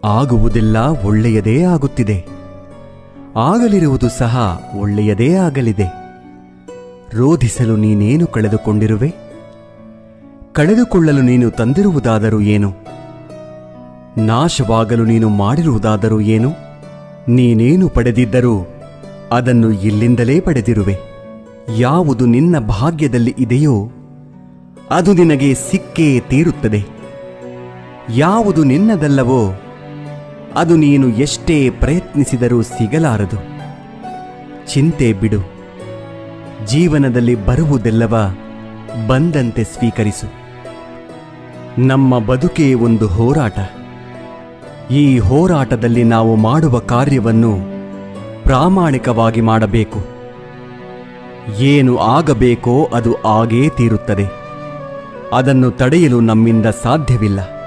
ಆಗುವುದೆಲ್ಲ ಒಳ್ಳೆಯದೇ ಆಗುತ್ತಿದೆ, ಆಗಲಿರುವುದು ಸಹ ಒಳ್ಳೆಯದೇ ಆಗಲಿದೆ. ರೋಧಿಸಲು ನೀನೇನು ಕಳೆದುಕೊಂಡಿರುವೆ? ಕಳೆದುಕೊಳ್ಳಲು ನೀನು ತಂದಿರುವುದಾದರೂ ಏನು? ನಾಶವಾಗಲು ನೀನು ಮಾಡಿರುವುದಾದರೂ ಏನು? ನೀನೇನು ಪಡೆದಿದ್ದರೂ ಅದನ್ನು ಇಲ್ಲಿಂದಲೇ ಪಡೆದಿರುವೆ. ಯಾವುದು ನಿನ್ನ ಭಾಗ್ಯದಲ್ಲಿ ಇದೆಯೋ ಅದು ನಿನಗೆ ಸಿಕ್ಕೇ ತೀರುತ್ತದೆ. ಯಾವುದು ನಿನ್ನದಲ್ಲವೋ ಅದು ನೀನು ಎಷ್ಟೇ ಪ್ರಯತ್ನಿಸಿದರೂ ಸಿಗಲಾರದು. ಚಿಂತೆ ಬಿಡು. ಜೀವನದಲ್ಲಿ ಬರುವುದೆಲ್ಲವ ಬಂದಂತೆ ಸ್ವೀಕರಿಸು. ನಮ್ಮ ಬದುಕೇ ಒಂದು ಹೋರಾಟ. ಈ ಹೋರಾಟದಲ್ಲಿ ನಾವು ಮಾಡುವ ಕಾರ್ಯವನ್ನು ಪ್ರಾಮಾಣಿಕವಾಗಿ ಮಾಡಬೇಕು. ಏನು ಆಗಬೇಕೋ ಅದು ಆಗೇ ತೀರುತ್ತದೆ. ಅದನ್ನು ತಡೆಯಲು ನಮ್ಮಿಂದ ಸಾಧ್ಯವಿಲ್ಲ.